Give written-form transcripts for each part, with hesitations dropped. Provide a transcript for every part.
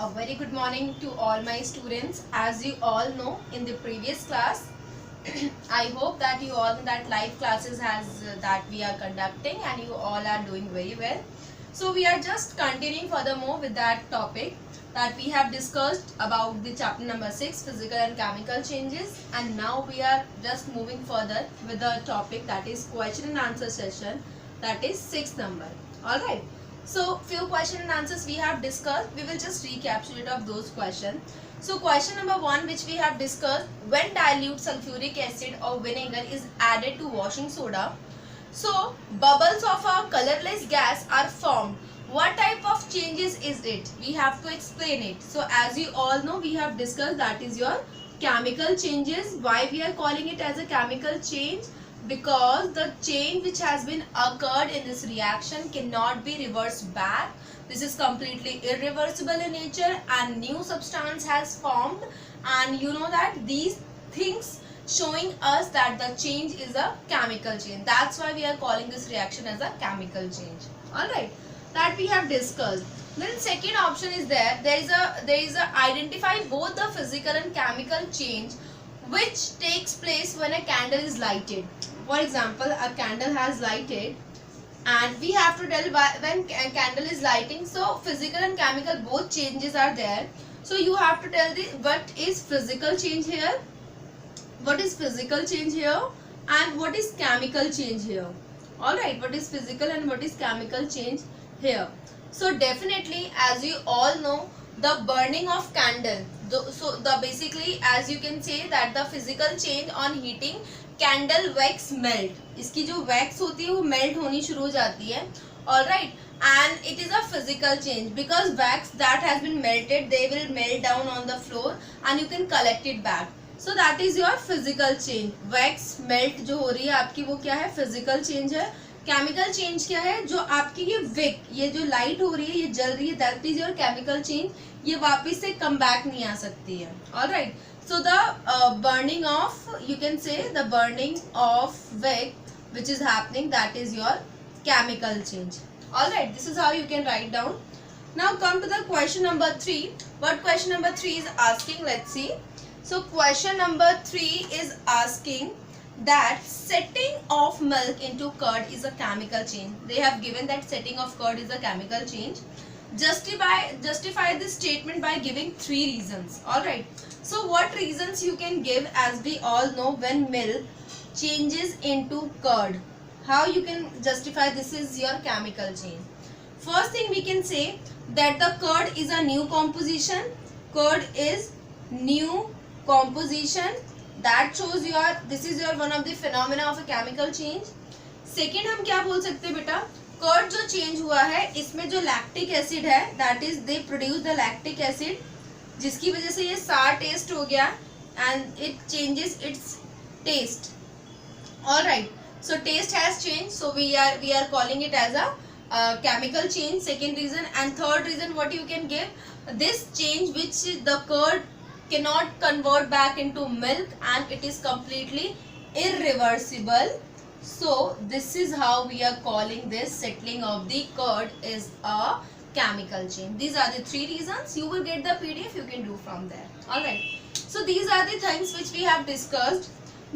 A very good morning to all my students. As you all know, in the previous class, I hope that you all that live classes that we are conducting and you all are doing very well. So we are just continuing furthermore with that topic that we have discussed about the chapter number 6, physical and chemical changes, and now we are just moving further with the topic that is question and answer session, that is 6th number. Alright. So few question and answers we have discussed. We will just recapitulate of those questions. So question number 1 which we have discussed, when dilute sulfuric acid or vinegar is added to washing soda, so bubbles of a colorless gas are formed. What type of changes is it? We have to explain it. So as you all know, we have discussed that is your chemical changes. Why we are calling it as a chemical change? Because the change which has been occurred in this reaction cannot be reversed back. This is completely irreversible in nature and new substance has formed, and you know that these things showing us that the change is a chemical change. That's why we are calling this reaction as a chemical change. Alright, that we have discussed. Then second option is there is a identify both the physical and chemical change which takes place when a candle is lighted. For example, a candle has lighted and we have to tell when a candle is lighting, so physical and chemical both changes are there. So you have to tell what is physical change here, what is physical change here, and what is chemical change here. Alright, what is physical and what is chemical change here. So definitely, as you all know, the burning of candle, so the basically as you can say that the physical change on heating, candle wax melt, इसकी जो wax होती है वो melt होनी शुरू हो जाती है. Alright, and it is a physical change because wax that has been melted they will melt down on the floor and you can collect it back. So that is your physical change. Wax melt जो हो रही है आपकी वो क्या है, physical change है. Chemical change क्या है, जो आपकी ये विक, ये जो लाइट हो रही है, ये जल रही है, that is your chemical change. ये वापिस से कम बैक नहीं आ सकती है. Alright, so the burning of, you can say the burning of wick which is happening, that is your chemical change. Alright, this is how you can write down. Now come to the question number 3. What question number 3 is asking, let's see. So question number 3 is asking that setting of milk into curd is a chemical change. They have given that setting of curd is a chemical change. Justify this statement by giving 3 reasons. Alright, so what reasons you can give, as we all know, when milk changes into curd, how you can justify this is your chemical change. First thing we can say that the curd is a new composition. Curd is new composition, that shows your, this is your one of the phenomena of a chemical change. Second हम क्या बोल सकते हैं बेटा, curd जो change हुआ है इसमें जो लैक्टिक एसिड है, that is they produce the lactic acid, जिसकी वजह से ये सार टेस्ट हो गया and it changes its taste. Alright, so taste has change, so we are calling it as a chemical change. Second reason. And third reason what you can give, this change which the curd cannot convert back into milk and it is completely irreversible. So this is how we are calling this settling of the curd is a chemical change. These are the 3 reasons. You will get the PDF, you can do from there. Alright, so these are the things which we have discussed.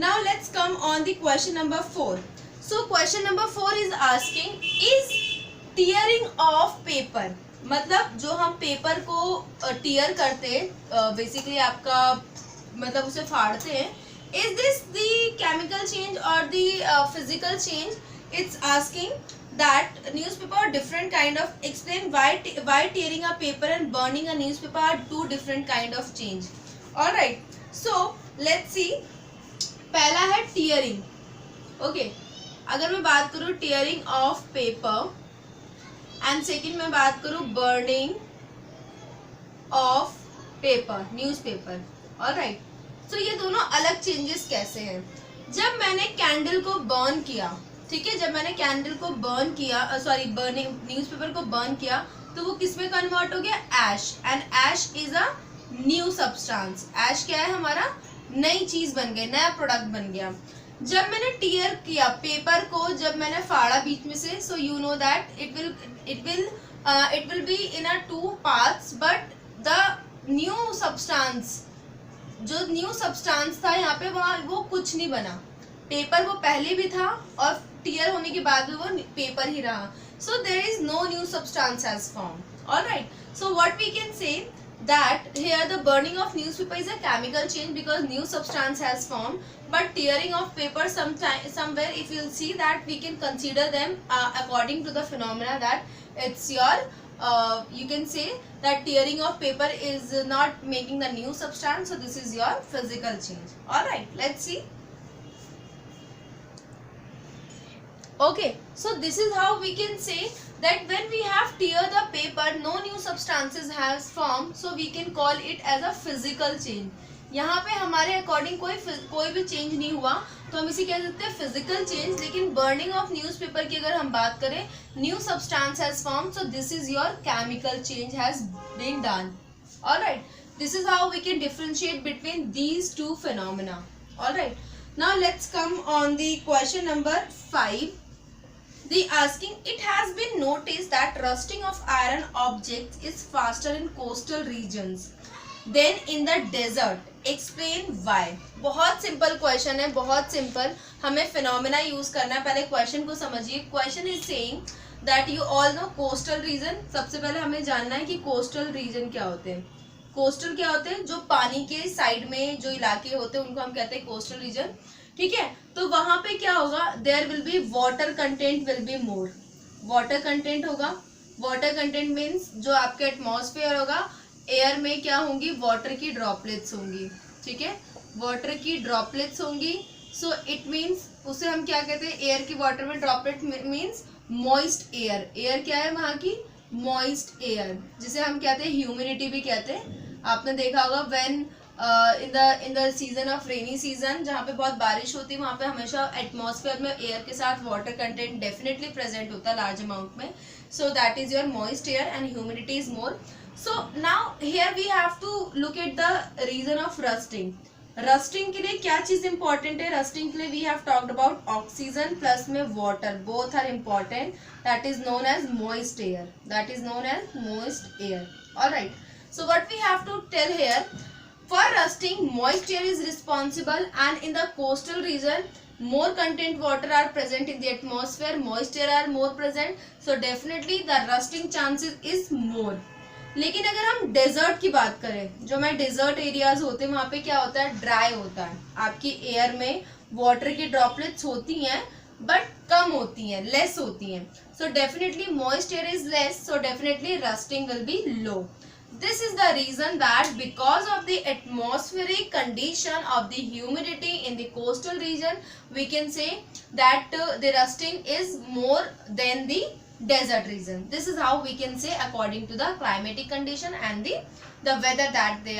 Now let's come on the question number 4. So question number 4 is asking, is tearing of paper, मतलब जो हम paper को tier करते हैं, basically आपका मतलब उसे फाड़ते हैं, is this the chemical change or the physical change? It's asking that newspaper are different kind of, explain why tearing a paper and burning a newspaper are 2 different kind of change. Alright, so let's see. पहला है tearing. Okay, अगर मैं बात करूँ tearing of paper and second मैं बात करूँ burning of paper, newspaper. Alright, so ये दोनों अलग चेंजेस कैसे हैं. जब मैंने कैंडल को बर्न किया, ठीक है, जब मैंने कैंडल को बर्न किया, सॉरी बर्निंग न्यूज़पेपर को बर्न किया, तो वो किस में कन्वर्ट हो गया, ash. And ash is a new substance. Ash क्या है, हमारा नई चीज बन गई, नया प्रोडक्ट बन गया. जब मैंने टीयर किया पेपर को, जब मैंने फाड़ा बीच में से, so you know that it will be in a 2 parts, but the new substance, जो न्यू सब्सटेंस था यहाँ पे, वहाँ वो कुछ नहीं बना. पेपर वो पहले भी था और टीयर होने के बाद भी वो पेपर ही रहा. So there is no new substance has formed. All right. So what we can say that here the burning of newspaper is a chemical change because new substance has formed. But tearing of paper somewhere, if you'll see that, we can consider them according to the phenomena that it's your you can say that tearing of paper is not making the new substance. So this is your physical change. All right. Let's see. Okay, so this is how we can say that when we have tear the paper, no new substances has formed, so we can call it as a physical change. यहाँ पे हमारे according कोई भी change नहीं हुआ, तो हम इसे कह सकते हैं फिजिकल चेंज. लेकिन बर्निंग ऑफ न्यूज़पेपर की अगर हम बात करें, new substance has form, so this is your chemical change has been done. Alright, this is how we can differentiate between these two phenomena. Alright, now let's come on the question number 5. The asking, it has been noticed that rusting of iron objects is faster in coastal regions than in the desert. Explain why. बहुत simple question है, बहुत simple. हमें phenomena use करना है. पहले question को समझिए. Question is saying that you all know coastal region. सबसे पहले हमें जानना है कि कोस्टल रीजन क्या होते हैं. कोस्टल क्या होते हैं? जो पानी के साइड में जो इलाके होते हैं उनको हम कहते हैं कोस्टल रीजन. ठीक है, तो वहां पे क्या होगा? There will be water content will be more. Water content होगा. वाटर कंटेंट मीन्स जो आपके एटमॉस्फेयर होगा, एयर में क्या होंगी? वाटर की ड्रॉपलेट्स होंगी. ठीक है, वाटर की ड्रॉपलेट्स होंगी. सो इट मीन्स उसे हम क्या कहते हैं? एयर की वाटर में droplet means moist air. Air क्या है वहाँ की? मॉइस्ट एयर, जिसे हम कहते हैं ह्यूमिडिटी भी कहते हैं. आपने देखा होगा when in the season of rainy season, जहाँ पे बहुत बारिश होती है, वहाँ पे हमेशा एटमॉस्फेयर में एयर के साथ वाटर कंटेंट डेफिनेटली प्रेजेंट होता है लार्ज अमाउंट में. So that is your moist air and humidity is more. So now here we have to look at the reason of rusting. Rusting के लिए क्या चीज इंपॉर्टेंट है? रस्टिंग के लिए we have talked about oxygen plus में water, both are important. That is known as moist air. That is known as moist air. Alright, so what we have to tell here, for rusting moist air is responsible, and in the coastal region more content water are present in the atmosphere, moist air are more present, so definitely the rusting chances is more. लेकिन अगर हम desert की बात करें, जो मैं desert areas होते हैं वहाँ पे क्या होता है? ड्राई होता है. आपकी एयर में वाटर की ड्रॉपलेट्स होती हैं बट कम होती हैं, लेस होती हैं. So definitely moist air is less, so definitely rusting will be low. This is the reason that because of the atmospheric condition of the humidity in the coastal region, we can say that the rusting is more than the desert region. This is how we can say according to the climatic condition and the weather that they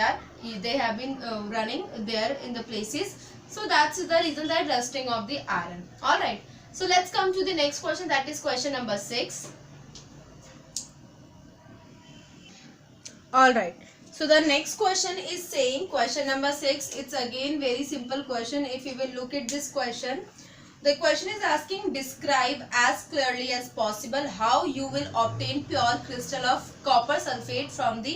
have been running there in the places. So that's the reason that rusting of the iron. All right. So let's come to the next question. That is question number 6. All right, so the next question is saying, question number 6, it's again very simple question. If you will look at this question, the question is asking, describe as clearly as possible how you will obtain pure crystal of copper sulfate from the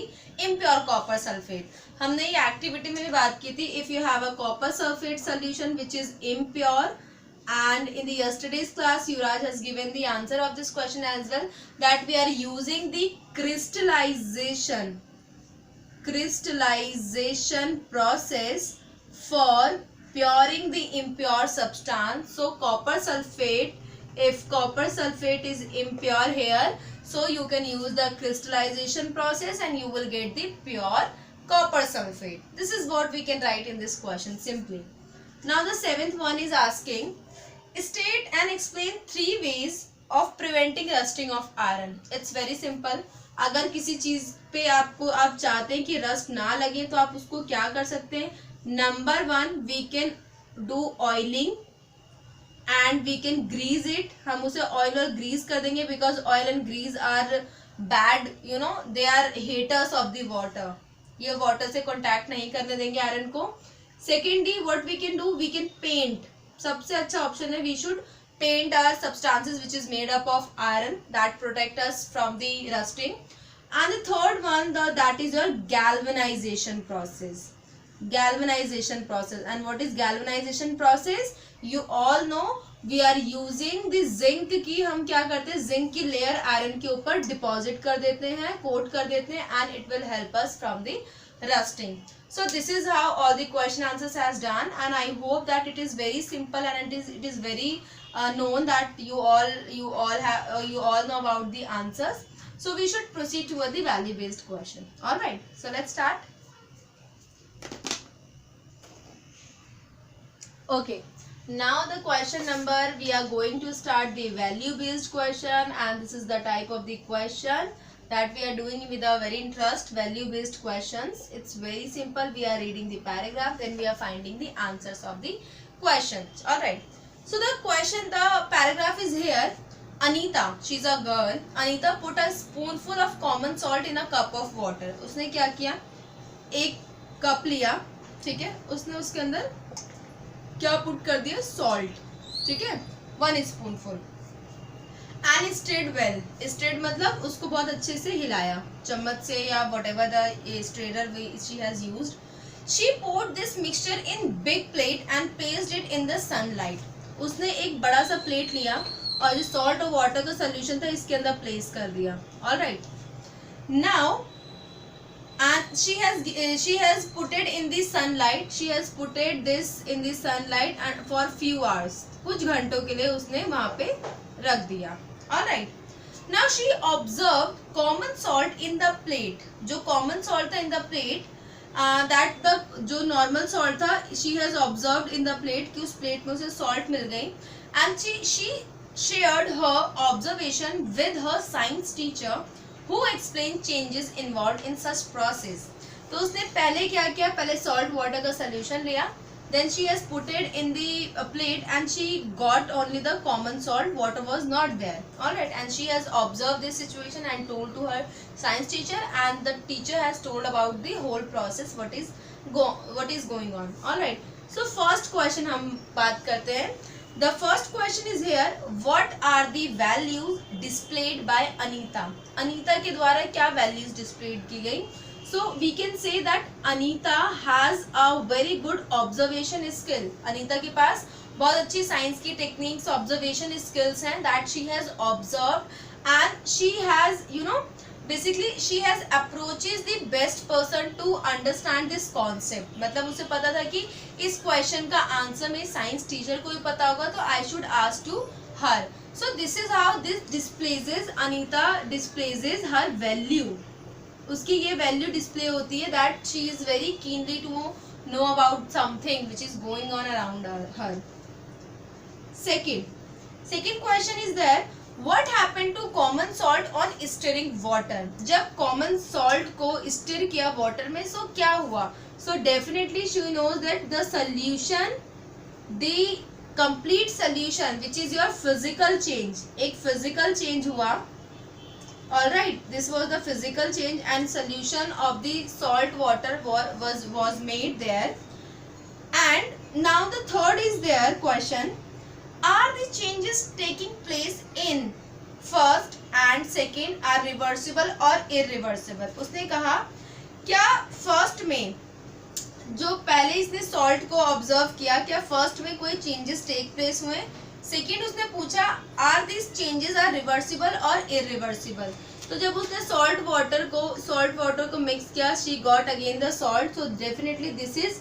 impure copper sulfate. हमने ये activity में भी बात की थी. If you have a copper sulfate solution which is impure, and in the yesterday's class Yuvraj has given the answer of this question as well, that we are using the crystallization process for puring the impure substance. So copper sulfate, if copper sulfate is impure here, so you can use the crystallization process and you will get the pure copper sulfate. This is what we can write in this question simply. Now the 7th one is asking, state and explain 3 ways of preventing rusting of iron. It's very simple. अगर किसी चीज पे आप चाहते हैं कि rust ना लगे तो आप उसको क्या कर सकते हैं? Number 1, we can do oiling and we can grease it. हम उसे ऑयल और ग्रीज कर देंगे because oil and grease are bad, you know, they are haters of the water. ये वाटर से कॉन्टैक्ट नहीं करने देंगे आयरन को. Secondly what we can do, we can paint. सबसे अच्छा ऑप्शन है, we should paint our substances which is made up of iron that protect us from the rusting. And the third one, that is your galvanization process. Galvanization process. And what is galvanization process? You all know we are using the zinc की, हम क्या करते हैं, zinc की layer iron के ऊपर deposit कर देते हैं, coat कर देते हैं, and it will help us from the rusting. So this is how all the question answers has done, and I hope that it is very simple and it is very known that you all know about the answers. So we should proceed toward the value based question. All right, so let's start. Okay, now the question number, we are going to start the value based question, and this is the type of the question that we are doing with our very interest, value based questions. It's very simple. We are reading the paragraph, then we are finding the answers of the questions. All right, so the paragraph is here. Anita, she's a girl. Anita put a spoonful of common salt in a cup of water. उसने क्या किया, एक cup लिया, ठीक है, उसने उसके अंदर क्या पुट कर दिया, सॉल्ट, ठीक है, 1 spoonful. And strayed well, strayed मतलब उसको बहुत अच्छे से हिलाया चम्मच से या whatever the strainer she has used. She poured this mixture in big plate and placed it in the sunlight. उसने एक बड़ा सा प्लेट लिया और जो सॉल्ट और वाटर का सोल्यूशन था इसके अंदर प्लेस कर दिया. Alright, now and she has put it in the sunlight. She has put it this in the sunlight and for few hours, कुछ घंटों के लिए उसने वहां पे रख दिया. Alright, now she observed common salt in the plate. जो common salt था in the plate, that the जो normal salt था, she has observed in the plate कि उस plate में उसे salt मिल गई, and she shared her observation with her science teacher who explained changes involved in such process. तो उसने पहले क्या किया, पहले salt water का solution लिया, then she has put it in the plate and she got only the common salt, water was not there. Alright, and she has observed this situation and told to her science teacher, and the teacher has told about the whole process, what is going on. Alright, so first question हम बात करते हैं. The first question is here, what are the values displayed by Anita? Anita के द्वारा क्या values displayed की गई? So we can say that Anita has a very good observation skill. Anita के पास बहुत अच्छी science की techniques, observation skills हैं that she has observed, and she has, basically she has approaches the best person to understand this concept. मतलब उसे पता था कि इस question का answer में science teacher को भी पता होगा, तो I should ask to her. So this is how this displays, Anita displays her value. उसकी ये वैल्यू डिस्प्ले होती है that she is very keenly to know about something which is going on around her. Second question is there, what happened to common salt on stirring water? जब common salt को stir किया water में, so क्या हुआ? So definitely she knows that the solution, the complete solution which is your physical change, एक physical change हुआ. Alright, this was the physical change and solution of the salt water was made there. And now the third is there question, are the changes taking place in first and second are reversible or irreversible? उसने कहा क्या first में जो पहले इसने salt को observe किया, क्या फर्स्ट में कोई चेंजेस टेक प्लेस हुए? सेकेंड उसने पूछा are this changes are reversible और इरिवर्सिबल. तो जब उसने सॉल्ट वाटर को मिक्स किया, she got again the salt. So definitely this is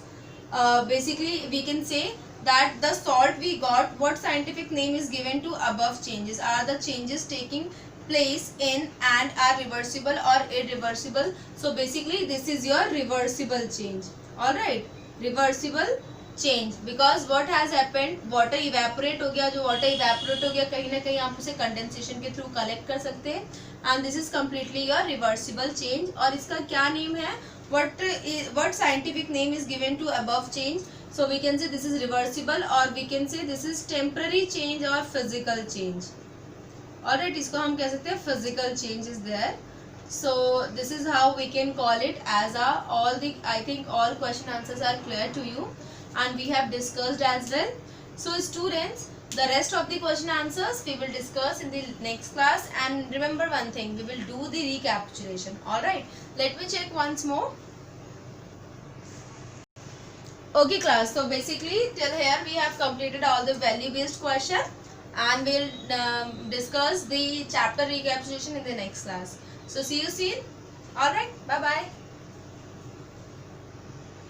basically we can say that the salt we got, what scientific name is given to above changes? Are the changes taking place in and are reversible or irreversible? So basically this is your reversible change. All right, reversible change, because what has happened, water evaporate हो गया. जो water evaporate हो गया कहीं ना कहीं आप उसे condensation के through collect कर सकते हैं, and this is completely your reversible change. और इसका क्या name है, what scientific name is given to above change? So we can say this is reversible, or we can say this is temporary change or physical change. Alright, इसको हम कह सकते हैं physical change is there. So this is how we can call it as I think all question answers are clear to you and we have discussed as well. So students, The rest of the question answers we will discuss in the next class, and remember one thing, we will do the recapitulation. Alright, let me check once more. Okay class, so basically till here we have completed all the value based question, and we'll discuss the chapter recapitulation in the next class. So see you soon. Alright, bye bye.